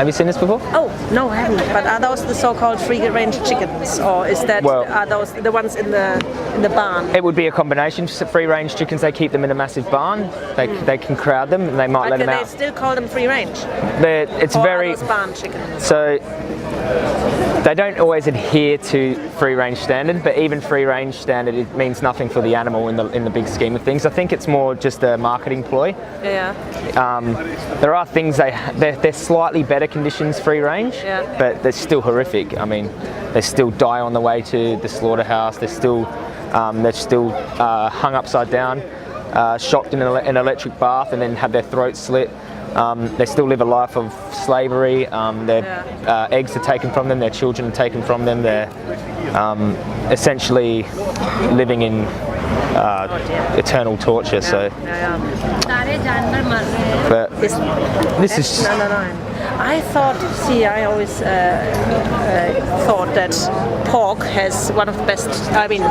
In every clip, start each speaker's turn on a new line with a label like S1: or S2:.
S1: Have you seen this before?
S2: Oh, no, I haven't. But are those the so-called free-range chickens, or is that are those the ones in the barn?
S1: It would be a combination. Free-range chickens, they keep them in a massive barn. They can crowd them, and they might let them out.
S2: They still call them free-range?
S1: It's
S2: or
S1: very
S2: are those barn chickens.
S1: So they don't always adhere to free-range standard, but even free-range standard, it means nothing for the animal in the big scheme of things. I think it's more just a marketing ploy.
S2: Yeah.
S1: There are things they're slightly better conditions free-range, but they're still horrific. I mean, they still die on the way to the slaughterhouse. They're still hung upside down, shocked in an electric bath, and then have their throats slit. They still live a life of slavery. Their eggs are taken from them, their children are taken from them. They're essentially living in eternal torture. So, but this is.
S2: I thought. See, I always thought that pork has one of the best. I mean,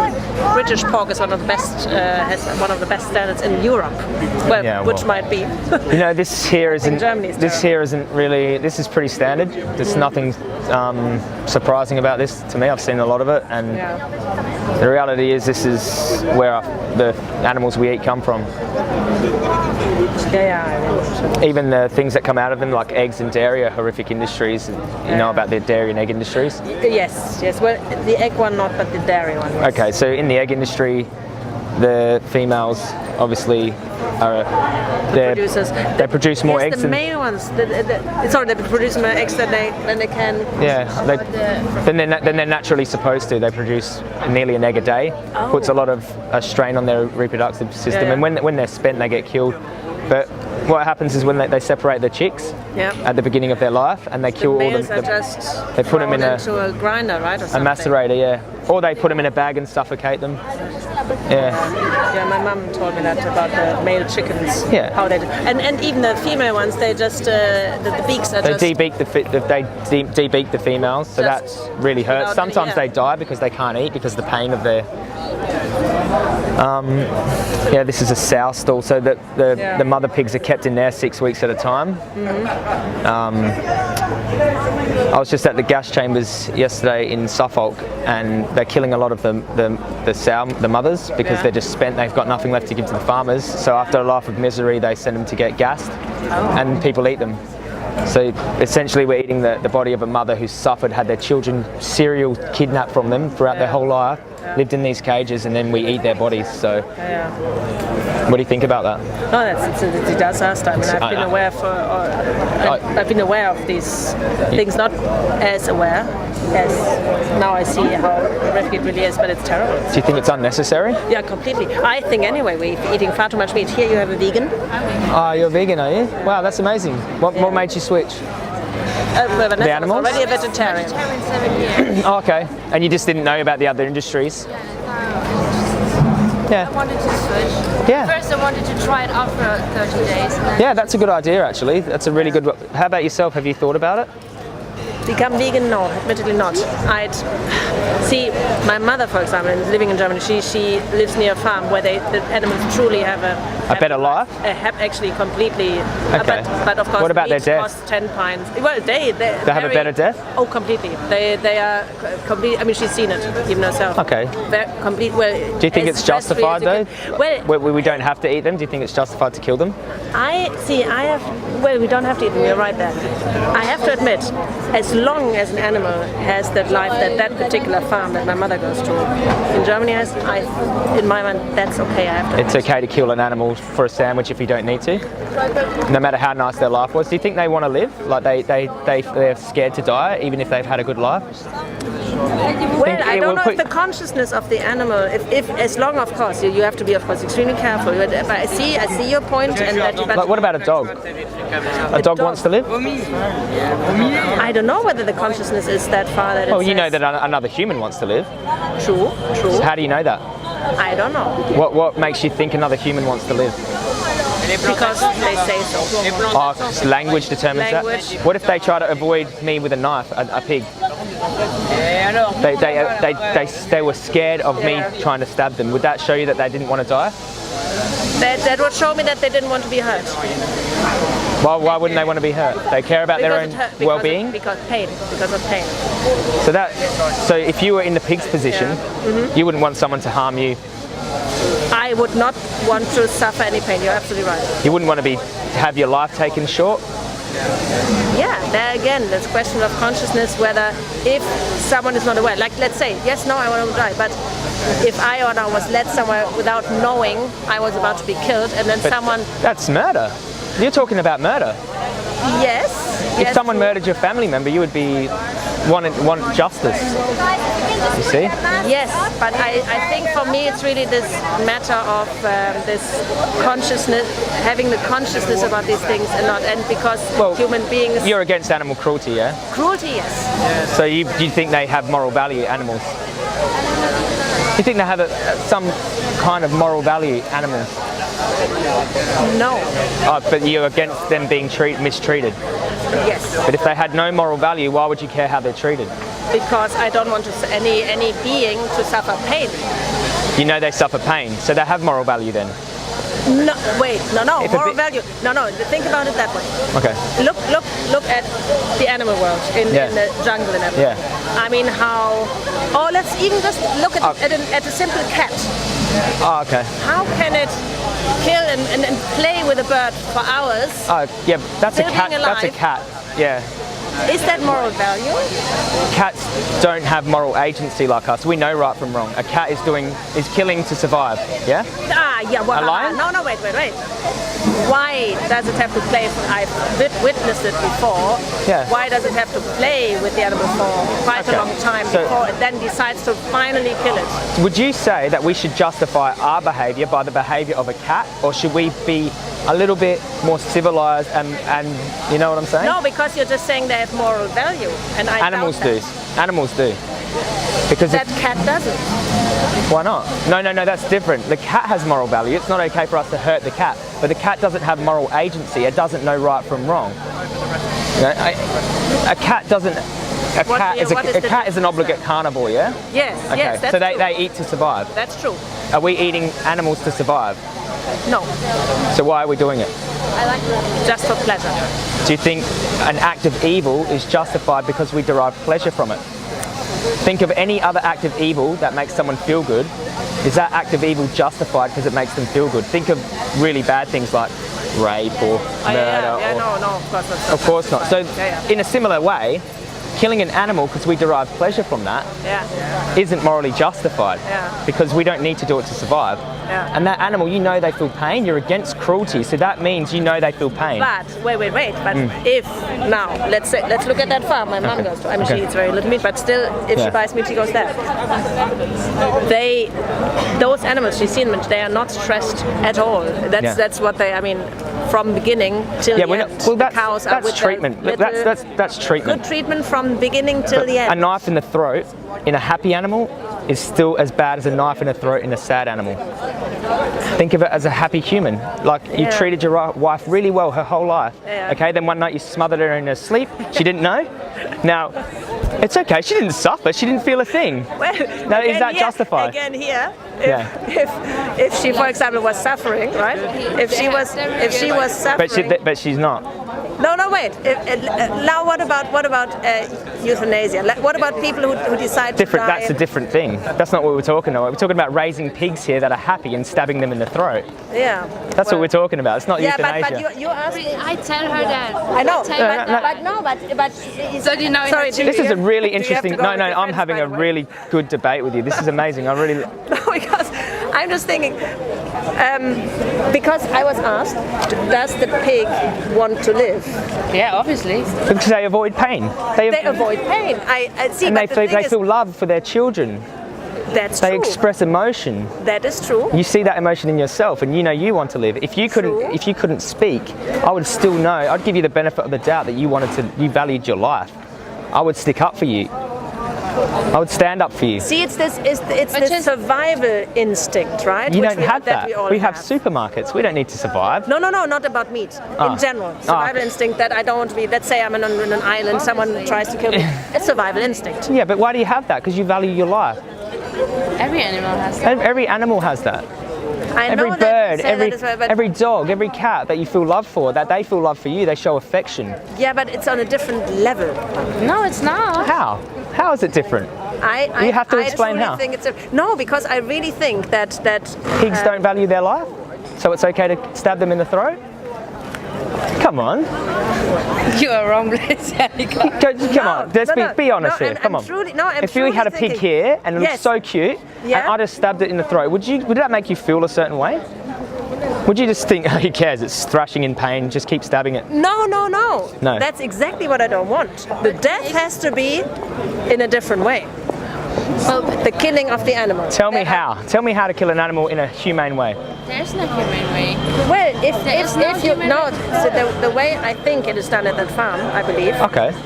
S2: British pork is one of the best. Has one of the best standards in Europe. Well, which might be.
S1: You know, this here isn't. This here isn't really. This is pretty standard. There's nothing surprising about this to me. I've seen a lot of it, and the reality is, this is where the animals we eat come from. Even the things that come out of them, like eggs and dairy, are horrific industries. You know about the dairy and egg industries?
S2: Yes. Well, the egg one not, but the dairy one. Yes.
S1: Okay, so in the egg industry, the females obviously are
S2: producers.
S1: They produce more eggs.
S2: The male ones. They produce more eggs than they can.
S1: Yeah, then they're naturally supposed to. They produce nearly an egg a day. Puts a lot of strain on their reproductive system, and when they're spent, they get killed. But what happens is when they separate the chicks at the beginning of their life, and they kill all them. They put them into
S2: a grinder, right, or something?
S1: A macerator, or they put them in a bag and suffocate them.
S2: Yeah, my mum told me that about the male chickens.
S1: Yeah.
S2: How they do. And even the female ones, they just the beaks are
S1: they debeak the females, so that really hurts. Sometimes they die because they can't eat because of the pain of their. This is a sow stall, so that the mother pigs are kept in there 6 weeks at a time. I was just at the gas chambers yesterday in Suffolk, and they're killing a lot of the mothers because they're just spent. They've got nothing left to give to the farmers. So after a life of misery, they send them to get gassed, and people eat them. So essentially, we're eating the body of a mother who's suffered, had their children serial kidnapped from them throughout their whole life, lived in these cages, and then we eat their bodies. So, what do you think about that?
S2: No, it does us. I mean, I've been aware of these things, not as aware as now I see how horrific it really is, but it's terrible.
S1: Do you think it's unnecessary?
S2: Yeah, completely. I think anyway, we're eating far too much meat. Here you have a vegan.
S1: Oh, you're a vegan, are you? Wow, that's amazing. What made you switch? The animals?
S2: Already a vegetarian.
S3: 7 years.
S1: Oh, okay. And you just didn't know about the other industries?
S3: I wanted to switch.
S1: Yeah.
S3: First I wanted to try it out for 30 days.
S1: Yeah, that's a good idea actually. That's a really good. How about yourself? Have you thought about it?
S2: Become vegan? No, admittedly not. I'd see my mother, for example, living in Germany. She lives near a farm where the animals truly have a
S1: better life.
S2: Actually, completely.
S1: Okay.
S2: But of course,
S1: what about their death?
S2: Costs 10 pints. Well, they
S1: have a better death.
S2: Oh, completely. They are complete. I mean, she's seen it even herself.
S1: Okay.
S2: Complete. Well,
S1: do you think it's justified though?
S2: Well,
S1: we don't have to eat them. Do you think it's justified to kill them?
S2: We don't have to eat them. You're right there. I have to admit, as long as an animal has that life that particular farm that my mother goes to in Germany has, in my mind, that's okay. I have to.
S1: It's okay to kill an animal for a sandwich if you don't need to, no matter how nice their life was. Do you think they want to live? Like they're scared to die, even if they've had a good life?
S2: Well, I don't know if the consciousness of the animal, if as long, of course, you have to be, of course, extremely careful. But I see your point. And
S1: like, what about a dog? A dog wants to live?
S2: I don't know whether the consciousness is that far that.
S1: Well, you know that another human wants to live.
S2: True.
S1: So how do you know that?
S2: I don't know.
S1: What makes you think another human wants to live?
S2: Because they say so.
S1: Oh, language determines that. What if they try to avoid me with a knife, a pig? They were scared of me trying to stab them. Would that show you that they didn't want to die?
S2: That would show me that they didn't want to be hurt.
S1: Why wouldn't they want to be hurt? They care about their own well-being?
S2: Because of pain.
S1: So if you were in the pig's position, you wouldn't want someone to harm you.
S2: I would not want to suffer any pain. You're absolutely right.
S1: You wouldn't want to have your life taken short?
S2: Yeah, there again, there's a question of consciousness, whether if someone is not aware, like let's say, yes, no, I want to die, but if I was led somewhere without knowing I was about to be killed, and then someone...
S1: That's murder. You're talking about murder.
S2: Yes.
S1: If someone murdered your family member, you would want justice. You see?
S2: Yes, but I think for me it's really this matter of this consciousness, having the consciousness about these things, and because human beings...
S1: You're against animal cruelty, yeah?
S2: Cruelty, yes.
S1: So you think they have moral value, animals? You think they have some kind of moral value, animals?
S2: No.
S1: Oh, but you're against them being mistreated?
S2: Yes.
S1: But if they had no moral value, why would you care how they're treated?
S2: Because I don't want any being to suffer pain.
S1: You know they suffer pain, so they have moral value then?
S2: No, wait, no, moral value. No, think about it that way.
S1: Okay.
S2: Look at the animal world in the jungle and everything.
S1: Yeah.
S2: I mean let's even just look at a simple cat.
S1: Oh, okay.
S2: How can it kill and play with a bird for hours?
S1: Yeah, that's a
S2: still
S1: cat.
S2: being alive?
S1: That's a cat. Yeah.
S2: Is that moral value?
S1: Cats don't have moral agency like us. We know right from wrong. A cat is killing to survive. Yeah?
S2: Yeah. Well,
S1: a lion?
S2: No, wait. Why does it have to play? I've witnessed it before.
S1: Yeah.
S2: Why does it have to play with the animal for quite a long time before it then decides to finally kill it?
S1: Would you say that we should justify our behaviour by the behaviour of a cat, or should we be a little bit more civilised and you know what I'm saying?
S2: No, because you're just saying they have moral value, and
S1: Animals do. Animals do. Because
S2: that cat doesn't.
S1: Why not? No, that's different. The cat has moral value. It's not okay for us to hurt the cat, but the cat doesn't have moral agency. It doesn't know right from wrong. You know, a cat doesn't. A cat is an obligate carnivore, yeah?
S2: Yes.
S1: Okay.
S2: Yes, that's
S1: so
S2: true.
S1: they eat to survive.
S2: That's true.
S1: Are we eating animals to survive?
S2: No.
S1: So why are we doing it?
S2: Just for pleasure.
S1: Do you think an act of evil is justified because we derive pleasure from it? Think of any other act of evil that makes someone feel good. Is that act of evil justified because it makes them feel good? Think of really bad things like rape or murder.
S2: No, of course not.
S1: Of course not. So in a similar way, killing an animal because we derive pleasure from that isn't morally justified because we don't need to do it to survive. And that animal, you know they feel pain. You're against cruelty, so that means you know they feel pain.
S2: But wait. But if now let's look at that farm. My mom goes to. I mean, she eats very little meat, but still, if she buys meat, she goes there. Those animals, you see them, they are not stressed at all. That's what they. I mean, from beginning till the end.
S1: Well,
S2: the cows are with
S1: treatment. That's treatment.
S2: Good treatment from beginning till the end.
S1: A knife in the throat in a happy animal is still as bad as a knife in the throat in a sad animal. Think of it as a happy human. Like you treated your wife really well her whole life. Okay, then one night you smothered her in her sleep. She didn't know. Now, it's okay. She didn't suffer. She didn't feel a thing. Now, is that justified?
S2: Again, here, if she, for example, was suffering, right? If she was suffering,
S1: but she's not.
S2: No, wait. Now, what about euthanasia? What about people who decide to die?
S1: That's a different thing. That's not what we're talking about. We're talking about raising pigs here that are happy and stabbing them in the throat.
S2: Yeah.
S1: That's what we're talking about. It's not euthanasia.
S2: But you asked me.
S3: I tell her that.
S2: I know. But
S3: so do you know?
S2: Sorry,
S1: this is a really interesting. No, I'm having a really good debate with you. This is amazing. I really.
S2: No, because I'm just thinking. Because I was asked, does the pig want to live?
S3: Yeah, obviously.
S1: Because they avoid pain.
S2: They avoid pain. I see.
S1: And they feel love for their children.
S2: That's true.
S1: They express emotion.
S2: That is true.
S1: You see that emotion in yourself, and you know you want to live. If you couldn't speak, I would still know. I'd give you the benefit of the doubt that you valued your life. I would stick up for you. I would stand up for you.
S2: See, it's this survival instinct, right?
S1: You don't have that.
S2: We
S1: have supermarkets. We don't need to survive.
S2: No, not about meat. In general, survival instinct that I don't want to be. Let's say I'm on an island, someone tries to kill me. It's survival instinct.
S1: Yeah, but why do you have that? Because you value your life.
S3: Every animal has that.
S1: Every animal has that.
S2: I
S1: Every
S2: know that
S1: bird,
S2: you say that as well, but
S1: every dog, every cat that you feel love for, that they feel love for you, they show affection.
S2: yeah, but it's on a different level.
S3: No, it's not.
S1: How? How is it different? You have to explain
S2: I truly
S1: how.
S2: think it's no, because I really think that
S1: Pigs don't value their life, so it's okay to stab them in the throat? Come on.
S3: You are wrong, please.
S1: Come on, let's be honest here. Come on. If you had a pig here and it looked so cute, and I just stabbed it in the throat, would that make you feel a certain way? Would you just think, oh, who cares? It's thrashing in pain. Just keep stabbing it.
S2: No.
S1: No.
S2: That's exactly what I don't want. The death has to be in a different way. The killing of the animal.
S1: Tell me how. Tell me how to kill an animal in a humane way.
S3: There's no humane way.
S2: Well, if you
S3: human
S2: so the way I think it is done at that farm, I believe,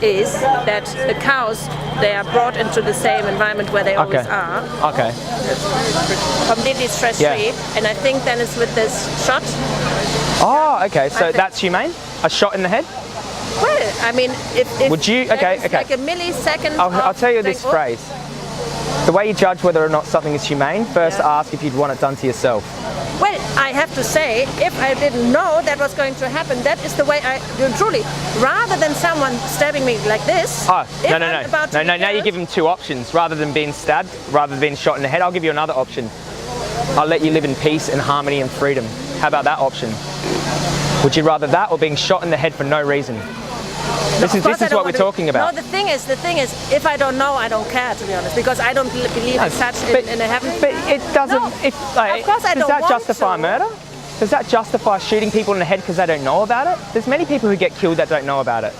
S2: is that the cows, they are brought into the same environment where they always are.
S1: Okay.
S2: Completely stress-free, and I think then it's with this shot.
S1: Oh, okay. So that's humane? A shot in the head?
S2: Well, I mean, if
S1: would you? Okay.
S2: Like a millisecond.
S1: I'll tell you this phrase. The way you judge whether or not something is humane, first ask if you'd want it done to yourself.
S2: Well, I have to say, if I didn't know that was going to happen, that is the way I do truly. Rather than someone stabbing me like this.
S1: Oh, no. Now you give them two options. Rather than being stabbed, rather than being shot in the head, I'll give you another option. I'll let you live in peace and harmony and freedom. How about that option? Would you rather that or being shot in the head for no reason? This is what we're talking about.
S2: No, the thing is, if I don't know, I don't care, to be honest, because I don't believe in such in a heaven.
S1: But it doesn't.
S2: No, of course I don't
S1: does that
S2: want
S1: justify
S2: to.
S1: murder? Does that justify shooting people in the head because they don't know about it? There's many people who get killed that don't know about it.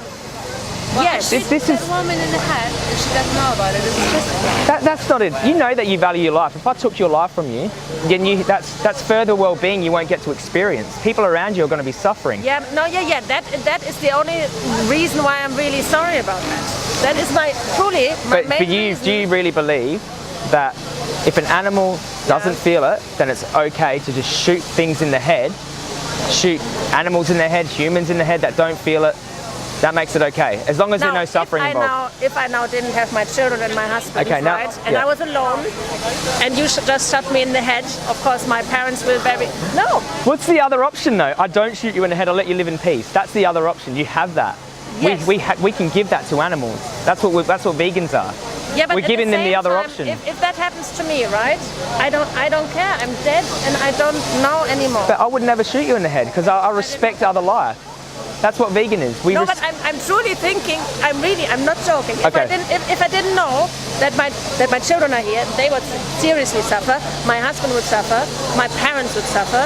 S2: Yes.
S3: This is a woman in the head and she doesn't know about it. It's just
S1: That's not it. You know that you value your life. If I took your life from you, then that's further well-being you won't get to experience. People around you are going to be suffering.
S2: Yeah. That is the only reason why I'm really sorry about that. That is my main reason.
S1: Do you really believe that if an animal doesn't feel it, then it's okay to just shoot things in the head, shoot animals in the head, humans in the head that don't feel it? That makes it okay, as long as there's no suffering involved.
S2: If I now didn't have my children and my husband, and I was alone, and you just shot me in the head, of course my parents will No.
S1: What's the other option though? I don't shoot you in the head, I'll let you live in peace. That's the other option, you have that.
S2: Yes.
S1: We can give that to animals. That's what vegans are.
S2: Yeah, but
S1: we're giving them the other option.
S2: If that happens to me, right? I don't care. I'm dead and I don't know anymore.
S1: But I would never shoot you in the head because I respect other life. That's what vegan is.
S2: But I'm truly thinking. I'm not joking. If I didn't know that my children are here, they would seriously suffer. My husband would suffer. My parents would suffer.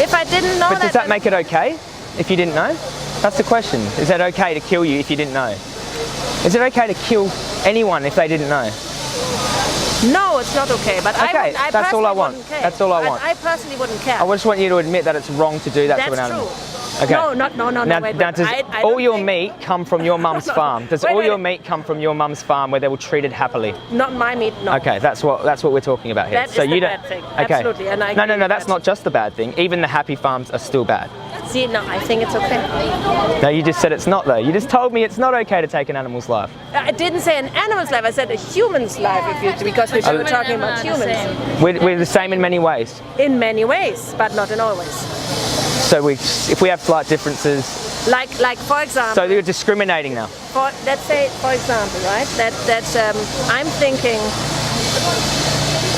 S2: If I didn't know
S1: But does that make it okay if you didn't know? That's the question. Is it okay to kill you if you didn't know? Is it okay to kill anyone if they didn't know?
S2: No, it's not okay. But
S1: that's all I want. That's all I want.
S2: I personally wouldn't care.
S1: I just want you to admit that it's wrong to do that to an animal.
S2: That's true.
S1: Okay.
S2: No. Wait,
S1: does all your meat come from your mum's farm? Does all your meat come from your mum's farm where they were treated happily?
S2: Not my meat, no.
S1: Okay, that's what we're talking about here.
S2: That is the bad thing.
S1: Okay.
S2: Absolutely. And
S1: No, that's not just the bad thing. Even the happy farms are still bad.
S2: See, no, I think it's okay.
S1: No, you just said it's not though. You just told me it's not okay to take an animal's life.
S2: I didn't say an animal's life, I said a human's life, because we were talking about humans.
S1: We're the same in many ways.
S2: In many ways, but not in all ways.
S1: So if we have slight differences.
S2: Like for example.
S1: So you're discriminating now.
S2: Let's say, for example, right? That I'm thinking.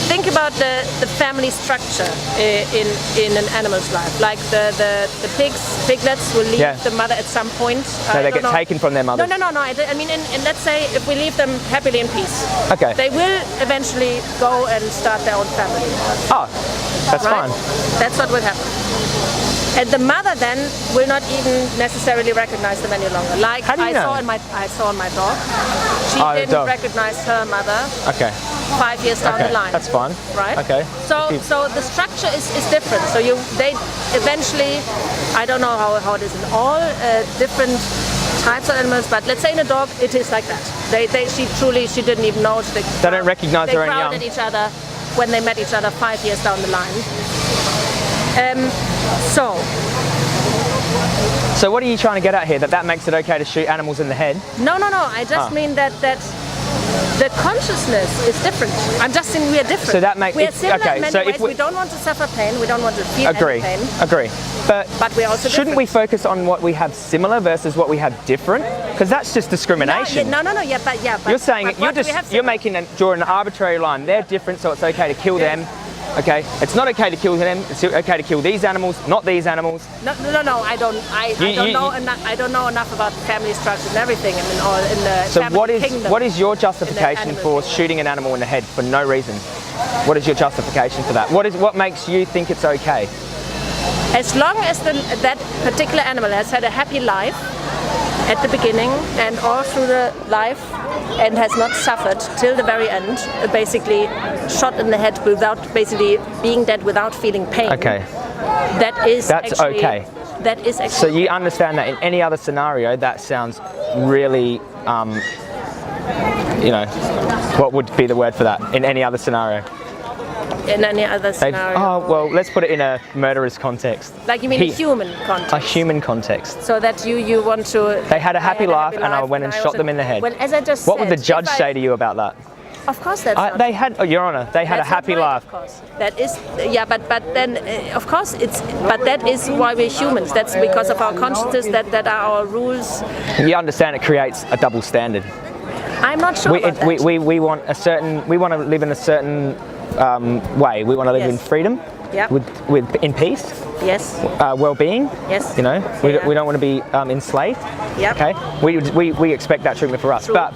S2: Think about the family structure in an animal's life. Like the piglets will leave the mother at some point.
S1: So they get taken from their mother.
S2: No. I mean, and let's say if we leave them happily in peace.
S1: Okay.
S2: They will eventually go and start their own family.
S1: Oh, that's fine.
S2: That's what will happen. And the mother then will not even necessarily recognize them any longer. Like
S1: How do you know?
S2: I saw in my dog. She didn't recognize her mother.
S1: Okay.
S2: 5 years down the line.
S1: That's fine.
S2: Right?
S1: Okay.
S2: So the structure is different. So they eventually, I don't know how it is in all different types of animals, but let's say in a dog it is like that. She didn't even know. They
S1: don't recognize her own young.
S2: They crowded each other when they met each other 5 years down the line. So
S1: what are you trying to get at here? That makes it okay to shoot animals in the head?
S2: No. I just mean that The consciousness is different. I'm just saying we are different.
S1: So that makes
S2: we are similar
S1: okay.
S2: in many
S1: So
S2: ways.
S1: if
S2: we don't want to suffer pain. We don't want to feel
S1: agree,
S2: any pain.
S1: agree. But
S2: we're also
S1: shouldn't we focus on what we have similar versus what we have different? Because that's just discrimination.
S2: No. Yeah, but
S1: you're saying
S2: but
S1: you're drawing an arbitrary line. They're different, so it's okay to kill them. Okay, it's not okay to kill them. It's okay to kill these animals, not these animals.
S2: No. I don't know enough about family structures and everything. I mean, or in the
S1: so
S2: family kingdom.
S1: what is your justification for shooting an animal in the head for no reason? What is your justification for that? What makes you think it's okay?
S2: As long as that particular animal has had a happy life at the beginning and all through the life and has not suffered till the very end, basically shot in the head without basically being dead without feeling pain.
S1: Okay.
S2: That's actually,
S1: okay.
S2: That is actually.
S1: So you understand that in any other scenario, that sounds really, what would be the word for that in any other scenario?
S2: In any other scenario.
S1: Oh, well, let's put it in a murderous context.
S2: Like you mean a human context?
S1: A human context.
S2: So that you want to...
S1: They had a happy life and I went and shot them in the head.
S2: Well, as I just
S1: what
S2: said,
S1: would the judge say to you about that?
S2: Of course that's not...
S1: They had, Your Honour, they had a happy life.
S2: Of course. That is, yeah, but then, of course, but that is why we're humans. That's because of our consciousness, that are our rules.
S1: You understand it creates a double standard.
S2: I'm not sure about that.
S1: We want to live in a certain way. We want to live in freedom, in peace,
S2: yes,
S1: well-being.
S2: Yes,
S1: we don't want to be enslaved.
S2: Yep.
S1: Okay, we expect that treatment for us, but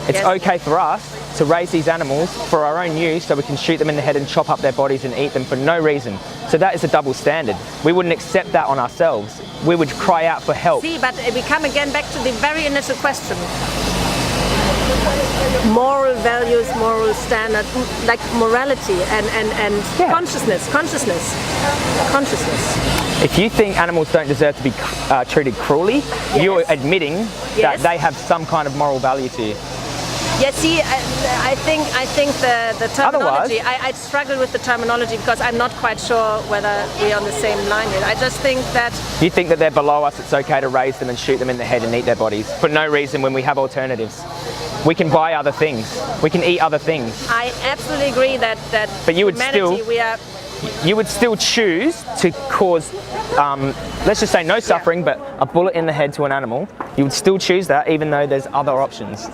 S1: it's okay for us to raise these animals for our own use, so we can shoot them in the head and chop up their bodies and eat them for no reason. So that is a double standard. We wouldn't accept that on ourselves. We would cry out for help.
S2: See, but we come again back to the very initial question. Moral values, moral standards, like morality and consciousness.
S1: If you think animals don't deserve to be treated cruelly, you're admitting that they have some kind of moral value to you.
S2: Yeah, see, I think the terminology, I struggle with the terminology because I'm not quite sure whether we're on the same line here. I just think that...
S1: You think that they're below us, it's okay to raise them and shoot them in the head and eat their bodies for no reason when we have alternatives. We can buy other things. We can eat other things.
S2: I absolutely agree that
S1: but you would
S2: humanity,
S1: you would still choose to cause, let's just say no suffering, but a bullet in the head to an animal. You would still choose that even though there's other options.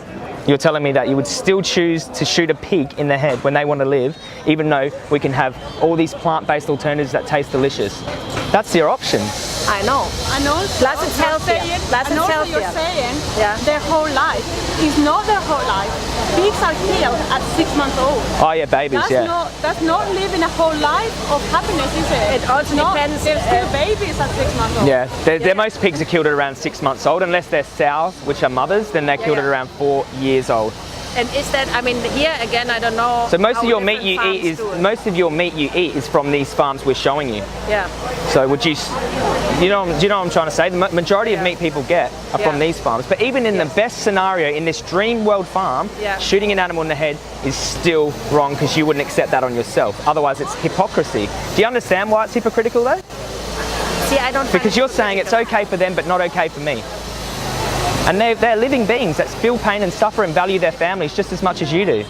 S1: You're telling me that you would still choose to shoot a pig in the head when they want to live, even though we can have all these plant-based alternatives that taste delicious. That's your option.
S2: I know.
S4: And also,
S2: plus it's healthier.
S4: You're saying their whole life is not their whole life. Pigs are killed at 6 months old.
S1: Oh yeah, babies,
S4: That's not living a whole life of happiness, is it?
S2: It also depends.
S4: They're still babies at 6 months old.
S1: Yeah, most pigs are killed at around 6 months old, unless they're sows, which are mothers, then they're killed at around 4 years old.
S2: And is that, I mean, here again, I don't know.
S1: So most of your meat you eat is from these farms we're showing you.
S2: Yeah.
S1: So would you, do you know what I'm trying to say? The majority of meat people get are from these farms. But even in the best scenario, in this dream world farm, shooting an animal in the head is still wrong because you wouldn't accept that on yourself. Otherwise, it's hypocrisy. Do you understand why it's hypocritical though?
S2: See, I don't.
S1: Because you're saying it's okay for them, but not okay for me. And they're living beings that feel pain and suffer and value their families just as much as you do.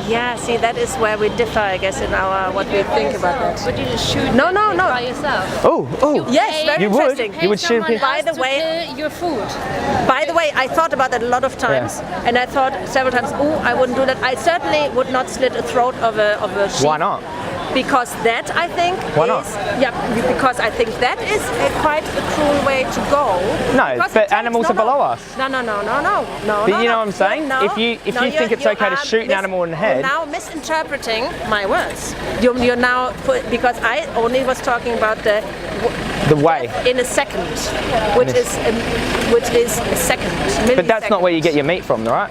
S2: Yeah, see, that is where we differ, I guess, in our what we think about that.
S3: Would you just shoot
S2: no.
S3: by yourself?
S1: Oh.
S2: Yes, very interesting.
S1: You would shoot.
S3: By the way, your food.
S2: By the way, I thought about that a lot of times, and I thought several times, I wouldn't do that. I certainly would not slit a throat of a sheep.
S1: Why not?
S2: Because that, I think, because I think that is quite a cruel way to go.
S1: No, but animals are below us.
S2: No.
S1: But you know what I'm saying? If you think it's okay to shoot an animal in the head.
S2: You're now misinterpreting my words. You're now, because I only was talking about the way in a second, which is a second.
S1: But that's not where you get your meat from, right?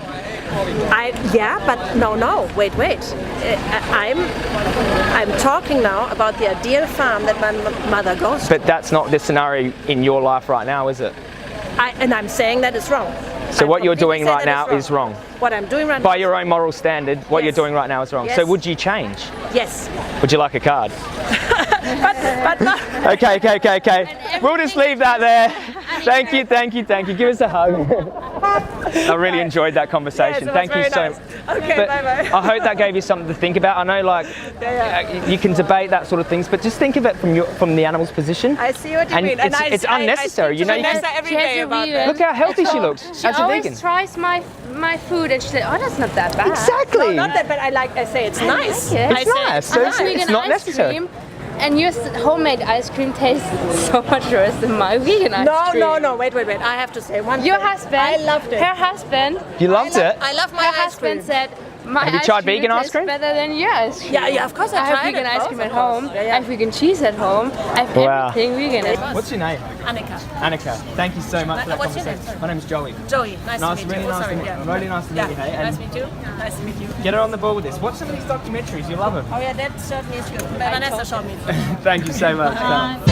S2: But no. Wait. I'm talking now about the ideal farm that my mother goes to.
S1: But that's not the scenario in your life right now, is it?
S2: And I'm saying that is wrong.
S1: So what you're doing right now is wrong.
S2: What I'm doing right now.
S1: By your own moral standard, what you're doing right now is wrong.
S2: Yes.
S1: So would you change?
S2: Yes.
S1: Would you like a card?
S2: but not.
S1: Okay. We'll just leave that there. Thank you. Give us a hug. I really enjoyed that conversation.
S2: Yes, it was
S1: Thank you
S2: very
S1: so
S2: nice.
S1: much.
S2: Okay, bye-bye.
S1: I hope that gave you something to think about. I know, like, you can debate that sort of things, but just think of it from the animal's position.
S2: I see what you
S1: and
S2: mean.
S1: It's unnecessary. You know, you
S2: Vanessa
S1: can,
S2: every day about that.
S1: look how healthy she looks
S3: She
S1: as a
S3: always
S1: vegan.
S3: tries my food and she's like, oh, that's not that bad.
S1: Exactly.
S2: Not that, but I say it's nice.
S3: like it.
S2: I
S1: It's
S2: say
S1: nice.
S2: it's
S1: So
S3: I like vegan
S1: it's not
S3: ice
S1: necessary.
S3: cream, and your homemade ice cream tastes so much worse than my vegan ice cream.
S2: No, wait. I have to say one
S3: Your
S2: thing.
S3: husband,
S2: I loved it.
S3: her husband,
S1: You loved it.
S2: I love my
S3: her
S2: ice
S3: husband
S2: cream.
S3: said, my
S1: Have you
S3: ice
S1: tried
S3: cream
S1: vegan ice
S3: tastes
S1: cream?
S3: better than your ice cream.
S2: Yeah, of course I
S3: have
S2: tried
S3: vegan
S2: it,
S3: ice
S2: both,
S3: cream
S2: of
S3: at
S2: course.
S3: home.
S2: Yeah, yeah.
S3: I have vegan cheese at home. I have
S1: Wow.
S3: everything vegan at home.
S1: What's your name?
S2: Annika.
S1: Annika. Thank you so much for that
S2: What's your
S1: conversation.
S2: name?
S1: My name is Joey.
S2: Joey, nice to meet
S1: really
S2: you.
S1: nice
S2: Sorry,
S1: to meet
S2: yeah.
S1: you. Really nice to meet you. Hey,
S2: Nice
S1: and
S2: to meet you. Nice to meet you.
S1: get her on the ball with this. Watch some of these documentaries. You'll love them.
S2: Oh yeah, that certainly is good. Vanessa showed me.
S1: Thank you so much.